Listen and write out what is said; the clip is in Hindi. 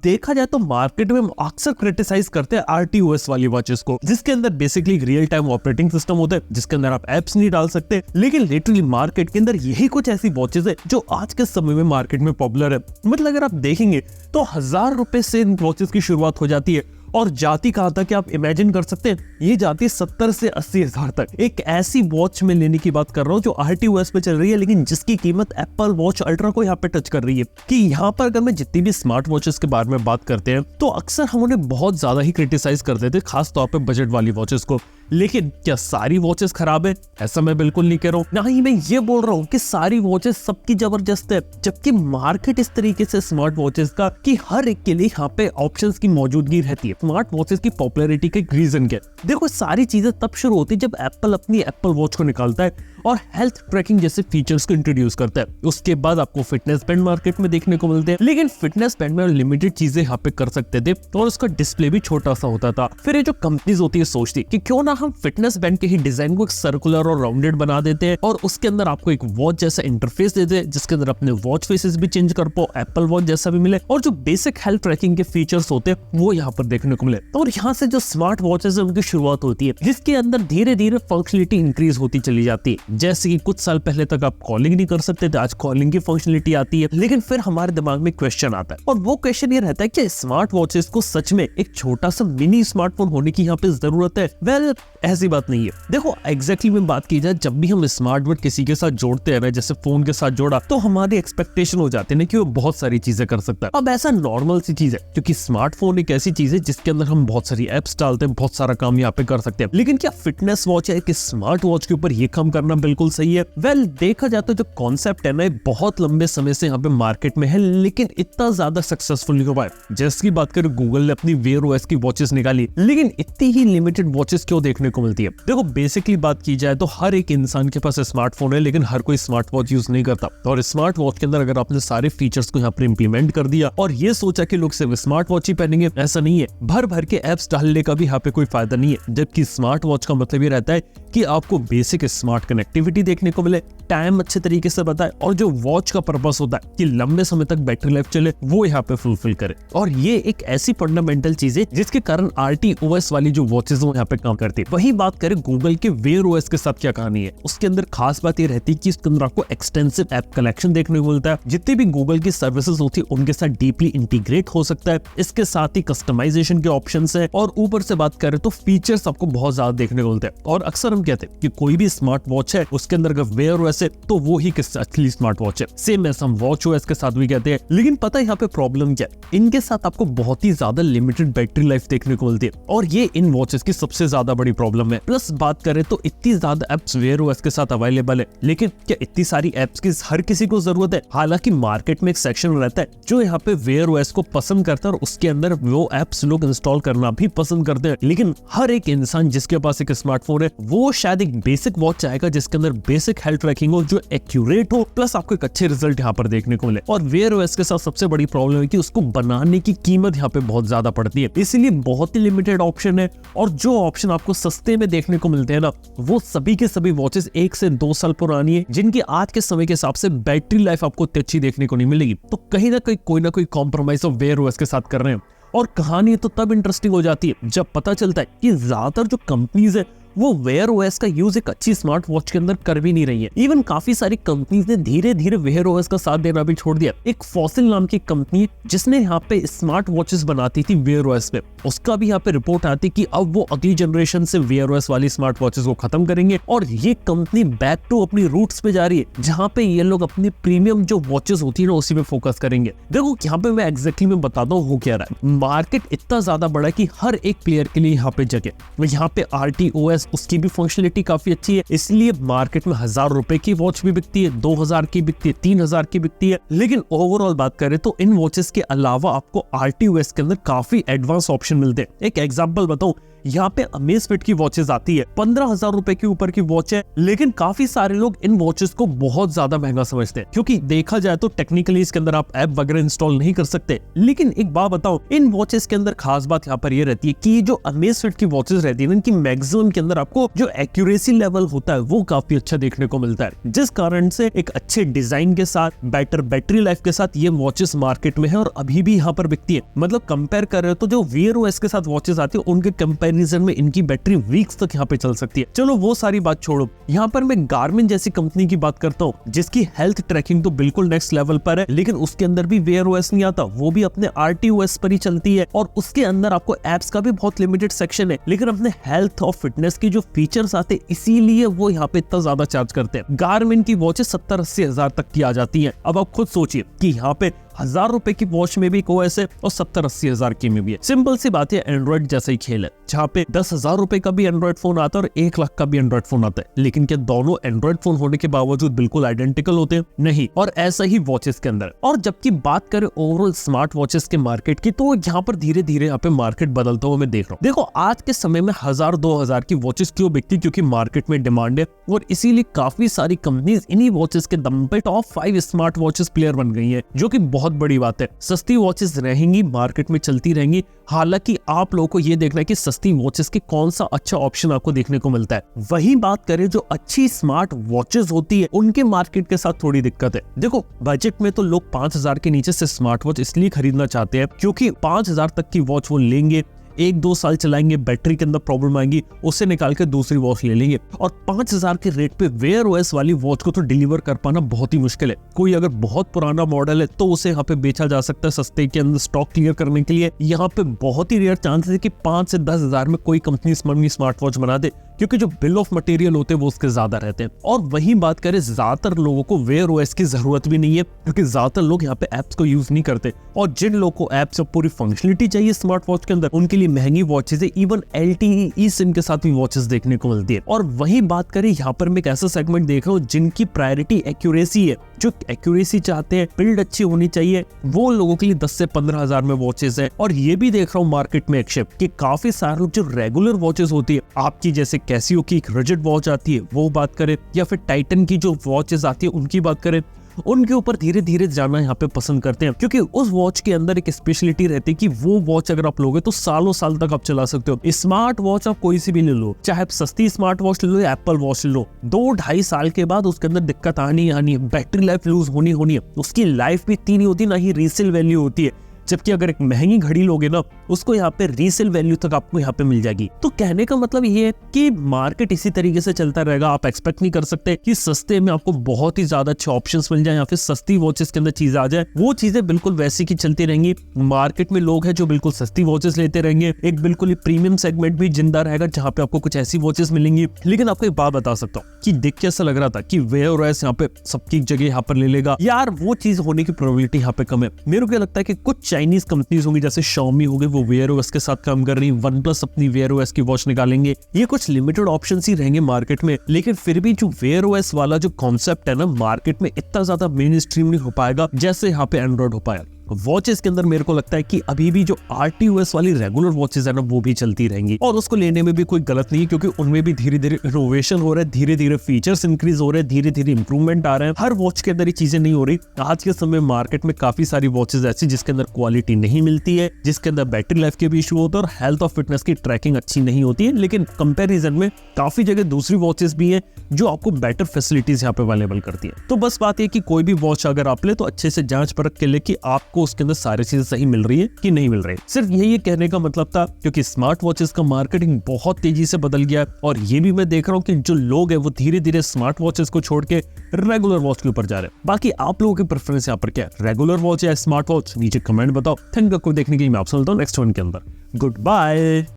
देखा जाए तो मार्केट में हम अक्सर क्रिटिसाइज करते हैं RTOS वाली वॉचेस को, जिसके अंदर basically real time operating system होता है, जिसके अंदर आप एप्स नहीं डाल सकते। लेकिन लिटरली मार्केट के अंदर यही कुछ ऐसी वॉचेस है जो आज के समय में मार्केट में पॉपुलर है। मतलब अगर आप देखेंगे तो 1000 रुपए से इन वॉचेस की शुरुआत हो जाती है और जाती कहां तक आप इमेजिन कर सकते हैं, ये जाती है 70 से 80 हजार तक। एक ऐसी वॉच में लेने की बात कर रहा हूं जो RTOS पे चल रही है, लेकिन जिसकी कीमत एप्पल वॉच अल्ट्रा को यहाँ पे टच कर रही है। कि यहाँ पर अगर मैं जितनी भी स्मार्ट वॉचेस के बारे में बात करते हैं तो अक्सर हम उन्हें बहुत ज्यादा ही क्रिटिसाइज करते थे, खास तौर पे बजट वाली वॉचेस को। लेकिन क्या सारी वॉचेस खराब है? ऐसा मैं बिल्कुल नहीं कह रहा हूँ, ना ही मैं ये बोल रहा हूँ कि सारी वॉचेस सबकी जबरदस्त है। जबकि मार्केट इस तरीके से स्मार्ट वॉचेस का कि हर एक के लिए यहाँ पे ऑप्शंस की मौजूदगी रहती है। स्मार्ट वॉचेस की पॉपुलैरिटी का रीजन क्या है? देखो, सारी चीजें तब शुरू होती है जब एप्पल अपनी एप्पल वॉच को निकालता है और हेल्थ ट्रैकिंग जैसे फीचर्स को इंट्रोड्यूस करता है। उसके बाद आपको फिटनेस बैंड मार्केट में देखने को मिलते हैं, लेकिन फिटनेस बैंड में लिमिटेड चीजें यहाँ पे कर सकते थे और उसका डिस्प्ले भी छोटा सा होता था। फिर ये जो कंपनीज होती है सोचती कि क्यों ना हम फिटनेस बैंड के ही डिजाइन को सर्कुलर और राउंडेड बना देते हैं और उसके अंदर आपको एक वॉच जैसा इंटरफेस दे दे, जिसके अंदर अपने वॉच फेसेस भी चेंज कर पाओ, एप्पल वॉच जैसा भी मिले और जो बेसिक हेल्थ ट्रैकिंग के फीचर्स होते हैं वो यहाँ पर देखने को मिले। और यहाँ से जो स्मार्ट वॉचेस है उनकी शुरुआत होती है, जिसके अंदर धीरे धीरे फंक्शनलिटी इंक्रीज होती चली जाती है। जैसे कि कुछ साल पहले तक आप कॉलिंग नहीं कर सकते थे, आज कॉलिंग की फंक्शनलिटी आती है। लेकिन फिर हमारे दिमाग में क्वेश्चन आता है और वो क्वेश्चन ये रहता है कि स्मार्ट वॉचेस को सच में एक छोटा सा मिनी स्मार्टफोन होने की यहाँ पे जरूरत है? वेल, ऐसी बात नहीं है। देखो, एग्जैक्टली में बात की जाए, जब भी हम स्मार्ट वॉच किसी के साथ जोड़ते हैं, जैसे फोन के साथ जोड़ा, तो हमारी एक्सपेक्टेशन हो जाते हैं कि वो बहुत सारी चीजें कर सकता है। अब ऐसा नॉर्मल सी चीज है, क्योंकि स्मार्टफोन एक ऐसी चीज है जिसके अंदर हम बहुत सारी एप्स डालते हैं, बहुत सारा काम यहाँ पे कर सकते हैं। लेकिन क्या फिटनेस वॉच है कि स्मार्ट वॉच के ऊपर ये काम करना बिल्कुल सही है? वेल, देखा जाए तो जो कॉन्सेप्ट है ना, बहुत लंबे समय से यहाँ पे मार्केट में है, लेकिन इतना ज्यादा सक्सेसफुल नहीं हुआ है। जैसे की बात करें, गूगल ने अपनी Wear OS की वॉचेस निकाली, लेकिन इतनी ही लिमिटेड वॉचेस क्यों देखने को मिलती है? देखो, बेसिकली बात की जाए तो हर एक इंसान के पास स्मार्टफोन है, लेकिन हर कोई स्मार्ट वॉच यूज नहीं करता। और स्मार्ट वॉच के अंदर अगर आपने सारे फीचर्स को यहाँ पर इंप्लीमेंट कर दिया और ये सोचा कि लोग सिर्फ स्मार्ट वॉच ही पहनेंगे, ऐसा नहीं है। भर भर के एप्स डालने का भी यहाँ पे कोई फायदा नहीं है। जबकि स्मार्ट वॉच का मतलब ये रहता है कि आपको बेसिक स्मार्ट कनेक्टिविटी देखने को मिले, टाइम अच्छे तरीके से बताए और जो वॉच का पर्पस होता है कि लंबे समय तक बैटरी लाइफ चले, वो यहाँ पे फुलफिल करे। और ये एक ऐसी फंडामेंटल चीज है जिसके कारण RTOS वाली जो वॉचेस वो यहाँ पे काम करती है। वही बात करें गूगल के Wear OS के साथ क्या कहानी है, उसके अंदर खास बात ये रहती है कि इसके अंदर आपको एक्सटेंसिव ऐप कलेक्शन देखने को मिलता है। जितनी भी गूगल की सर्विसेज होती है उनके साथ डीपली इंटीग्रेट हो सकता है। इसके साथ ही कस्टमाइजेशन के ऑप्शंस है और ऊपर से बात करें तो फीचर्स आपको बहुत ज्यादा देखने को मिलते हैं। और अक्सर हम कहते हैं कि कोई भी स्मार्ट वॉच है उसके अंदर अगर Wear OS है तो वो ही असली स्मार्ट वॉच है। सेम ऐसा हम वॉच OS के साथ भी कहते हैं। लेकिन पता है यहाँ पे प्रॉब्लम क्या है? इनके साथ आपको बहुत ही ज्यादा लिमिटेड बैटरी लाइफ देखने को मिलती है और ये इन वॉचेस की सबसे ज्यादा बड़ी प्रॉब्लम है। प्लस बात करें तो इतनी ज्यादा एप्स Wear OS के साथ अवेलेबल है, लेकिन क्या इतनी सारी एप्स की हर किसी को जरूरत है? हालांकि मार्केट में एक सेक्शन रहता है जो यहाँ पे Wear OS को पसंद करता है और उसके अंदर वो एप्स लोग इंस्टॉल करना भी पसंद करते हैं। लेकिन हर एक इंसान जिसके पास एक स्मार्टफोन है वो शायद एक बेसिक वॉच चाहेगा जिसके अंदर बेसिक हेल्थ ट्रैकिंग हो, जो एक्यूरेट हो, प्लस आपको एक अच्छे रिजल्ट यहाँ पर देखने को मिले। और Wear OS के साथ सबसे बड़ी प्रॉब्लम है कि उसको बनाने की कीमत यहाँ पे बहुत ज्यादा पड़ती है, इसीलिए बहुत ही लिमिटेड ऑप्शन है। और जो ऑप्शन आपको सस्ते में देखने को मिलते हैं ना, वो सभी के सभी वॉचेस 1 से 2 साल पुरानी है, जिनकी आज के समय के हिसाब से बैटरी लाइफ आपको अच्छी देखने को नहीं मिलेगी। तो कहीं ना कहीं कोई ना कोई कॉम्प्रोमाइज तो Wear OS के साथ कर रहे हैं। और कहानी तो तब इंटरेस्टिंग हो जाती है जब पता चलता है कि ज्यादातर जो कंपनीज है वो Wear OS का यूज एक अच्छी स्मार्ट वॉच के अंदर कर भी नहीं रही है। इवन काफी सारी कंपनीज ने धीरे धीरे Wear OS का साथ देना भी छोड़ दिया। एक फॉसिल नाम की कंपनी जिसने यहाँ पे स्मार्ट वॉचेस बनाती थी Wear OS पे, उसका भी यहाँ पे रिपोर्ट आती कि अब वो अगली जनरेशन से Wear OS वाली स्मार्ट वॉचेस को खत्म करेंगे और ये कंपनी बैक टू अपनी रूट्स पे जा रही है, जहाँ पे ये लोग अपनी प्रीमियम जो वॉचेस होती है ना उसी पे फोकस करेंगे। देखो, यहाँ पे मैं एग्जैक्टली में बताता हूँ हो क्या रहा है। मार्केट इतना ज्यादा बड़ा है कि हर एक प्लेयर के लिए यहाँ पे जगह। यहाँ पे RTOS उसकी भी फंक्शनलिटी काफी अच्छी है, इसलिए मार्केट में 1000 रुपए की वॉच भी बिकती है, 2000 की बिकती है, 3000 की बिकती है। लेकिन ओवरऑल बात करें तो इन वॉचेस के अलावा आपको RTOS के अंदर काफी एडवांस ऑप्शन मिलते हैं। एक एग्जांपल बताऊं, यहाँ पे अमेज़फिट की वॉचेस आती है, 15,000 रुपए के ऊपर की वॉच है, लेकिन काफी सारे लोग इन वॉचेस को बहुत ज्यादा महंगा समझते हैं, क्योंकि देखा जाए तो टेक्निकली इसके अंदर आप ऐप वगैरह इंस्टॉल नहीं कर सकते। लेकिन एक बात बताओ, इन वॉचेस के अंदर खास बात यहाँ पर ये रहती है कि जो अमेज़फिट की वॉचेस रहती है इनकी मैक्सिमम के अंदर अंदर आपको जो एक्यूरेसी लेवल होता है वो काफी अच्छा देखने को मिलता है, जिस कारण से एक अच्छे डिजाइन के साथ, बेटर बैटरी लाइफ के साथ ये वॉचेस मार्केट में है और अभी भी यहाँ पर बिकती है। मतलब कंपेयर कर रहे हो तो जो Wear OS के साथ वॉचेस आती है उनके कंपैरिजन में इनकी बैटरी वीक्स तक यहाँ पे चल सकती है। चलो वो सारी बात छोड़ो, यहाँ पर मैं गार्मिन जैसी कंपनी की बात करता हूँ जिसकी हेल्थ ट्रैकिंग तो बिल्कुल नेक्स्ट लेवल पर है, लेकिन उसके अंदर भी Wear OS नहीं आता, वो भी अपने RTOS पर ही चलती है और उसके अंदर आपको एप्स का भी बहुत लिमिटेड सेक्शन है, लेकिन अपने हेल्थ और फिटनेस की जो फीचर्स आते इसीलिए वो यहाँ पे इतना ज्यादा चार्ज करते हैं। गार्मिन की वॉचेस 70-80 हजार तक की आ जाती है। अब आप खुद सोचिए कि यहाँ पे 1000 रुपए की वॉच में भी OS है और 70-80 हजार की में भी है। सिंपल सी बात है, एंड्रॉइड जैसा ही खेल है, जहाँ पे 10,000 रुपए का भी एंड्रॉइड फोन आता है और 1 लाख का भी एंड्रॉइड फोन आता है, लेकिन क्या दोनों एंड्रॉइड फोन होने के बावजूद बिल्कुल आइडेंटिकल होते हैं? नहीं। और ऐसा ही वॉचेस के अंदर। और जबकि बात करें ओवरऑल स्मार्ट वॉचेस के मार्केट की, तो यहाँ पर धीरे धीरे यहाँ पे मार्केट बदलता हुआ मैं देख रहा हूँ। देखो आज के समय में 1000-2000 की वॉचेस क्यों बिकती? क्योंकि मार्केट में डिमांड है और इसीलिए काफी सारी कंपनीज इन्हीं वॉचेस के दम पे टॉप 5 स्मार्ट वॉचेस प्लेयर बन गई है, जो कि बहुत बड़ी बात है। सस्ती वॉचेस रहेंगी, मार्केट में चलती रहेंगी। हालांकि आप लोगों को ये देखना है कि सस्ती वॉचेस के कौन सा अच्छा ऑप्शन आपको देखने को मिलता है। वही बात करें जो अच्छी स्मार्ट वॉचेस होती है, उनके मार्केट के साथ थोड़ी दिक्कत है। देखो बजट में तो लोग 5000 के नीचे से स्मार्ट वॉच इसलिए खरीदना चाहते हैं क्योंकि 5000 तक की वॉच वो लेंगे, 1-2 साल चलाएंगे, बैटरी के अंदर प्रॉब्लम आएगी, उससे निकाल के दूसरी वॉच ले लेंगे। और 5000 के रेट पे Wear OS वाली वॉच को तो डिलीवर कर पाना बहुत ही मुश्किल है। कोई अगर बहुत पुराना मॉडल है तो उसे यहाँ पे बेचा जा सकता है सस्ते के अंदर स्टॉक क्लियर करने के लिए। यहाँ पे बहुत ही रेयर चांसेस है कि 5 से 10 हजार में कोई कंपनी स्मार्ट वॉच बना दे, क्योंकि जो बिल ऑफ मटेरियल होते हैं वो उसके ज्यादा रहते हैं। और वही बात करें, ज्यादातर लोगों को Wear OS की जरूरत भी नहीं है क्योंकि ज्यादातर लोग यहाँ पे एप्स को यूज नहीं करते, और जिन लोगों को एप्स और पूरी फंक्शनलिटी चाहिए स्मार्ट वॉच के अंदर, उनके लिए महंगी वॉचेस है। इवन LTE eSIM के साथ भी वॉचेस देखने को मिलती है। और वही बात करें, यहाँ पर मैं एक ऐसा सेगमेंट देख रहा हूँ जिनकी प्रायोरिटी एक्यूरेसी है, जो एक्यूरेसी चाहते हैं, बिल्ड अच्छी होनी चाहिए, वो लोगों के लिए 10 से 15 हजार में वॉचेस है। और ये भी देख रहा हूँ मार्केट में एक शिफ्ट कि काफी सारे जो रेगुलर वॉचेस होती है आपकी, जैसे कैसियो की एक रिजिड वॉच आती है वो बात करें, या फिर टाइटन की जो वॉचेस आती है उनकी बात करें, उनके ऊपर धीरे धीरे जाना यहाँ पे पसंद करते हैं, क्योंकि उस वॉच के अंदर एक स्पेशलिटी रहती है कि वो वॉच अगर आप लोगे तो सालों साल तक आप चला सकते हो। स्मार्ट वॉच आप कोई सी भी ले लो, चाहे आप सस्ती स्मार्ट वॉच ले लो या एप्पल वॉच ले लो, 2-2.5 साल के बाद उसके अंदर दिक्कत आनी है, बैटरी लाइफ लूज होनी है, उसकी लाइफ भी इतनी नहीं होती, ना ही रीसेल वैल्यू होती है। जबकि अगर एक महंगी घड़ी लोगे ना, उसको यहाँ पे रीसेल वैल्यू तक आपको यहाँ पे मिल जाएगी। तो कहने का मतलब ये है कि मार्केट इसी तरीके से चलता रहेगा। आप एक्सपेक्ट नहीं कर सकते कि सस्ते में आपको बहुत ही ज्यादा अच्छे ऑप्शंस मिल जाए या फिर सस्ती वॉचेस के अंदर चीजें आ जाए। वो चीजें बिल्कुल वैसी की चलती रहेंगी। मार्केट में लोग हैं जो बिल्कुल सस्ती वॉचेस लेते रहेंगे, एक बिल्कुल ही प्रीमियम सेगमेंट भी जिंदा रहेगा जहाँ पे आपको कुछ ऐसी वॉचेस मिलेंगी। लेकिन आपको एक बात बता सकता हूँ कि देख के ऐसा लग रहा था कि Wear OS यहाँ पे सबकी जगह यहाँ पर ले लेगा, यार वो चीज होने की प्रोबेबिलिटी यहाँ पे कम है। मेरे को लगता है कि कुछ चाइनीज कंपनीज होंगी, जैसे Xiaomi हो गए, वो Wear OS के साथ काम कर रही है, OnePlus अपनी Wear OS की वॉच निकालेंगे। ये कुछ लिमिटेड ऑप्शंस ही रहेंगे मार्केट में, लेकिन फिर भी जो Wear OS वाला जो कॉन्सेप्ट है ना, मार्केट में इतना ज्यादा मेन स्ट्रीम नहीं हो पाएगा जैसे यहाँ पे एंड्रॉइड हो पाया। वॉचेस के अंदर मेरे को लगता है कि अभी भी जो RTOS वाली रेगुलर वॉचेस है ना, वो भी चलती रहेंगी और उसको लेने में भी कोई गलत नहीं है, क्योंकि उनमें भी धीरे धीरे इनोवेशन हो रहा है, धीरे धीरे फीचर्स इंक्रीज हो रहे हैं, धीरे धीरे इंप्रूवमेंट आ रहे हैं। हर वॉच के अंदर ये चीजें नहीं हो रही। आज के समय मार्केट में काफी सारी वॉचेस ऐसी जिसके अंदर क्वालिटी नहीं मिलती है, जिसके अंदर बैटरी लाइफ के भी इशू होता है और हेल्थ और फिटनेस की ट्रैकिंग अच्छी नहीं होती है। लेकिन कंपेरिजन में काफी जगह दूसरी वॉचेस भी है जो आपको बेटर फैसिलिटीज यहाँ पे अवेलेबल करती है। तो बस बात है कि कोई भी वॉच अगर आप ले तो अच्छे से जांच परख के ले कि आपको उसके अंदर सारी चीजें सही मिल रही है कि नहीं मिल रही। सिर्फ यही कहने का मतलब था, क्योंकि स्मार्ट वॉचेस का मार्केटिंग बहुत तेजी से बदल गया है और ये भी मैं देख रहा हूँ कि जो लोग हैं वो धीरे धीरे स्मार्ट वॉचेस को छोड़ के रेगुलर वॉच के ऊपर जा रहे हैं। बाकी आप लोगों की प्रेफरेंस यहाँ पर क्या है, रेगुलर वॉच या स्मार्ट वॉच? नीचे कमेंट बताओ। थैंक यू देखने के लिए। मैं आपसे मिलता हूँ नेक्स्ट वन के अंदर। Good bye.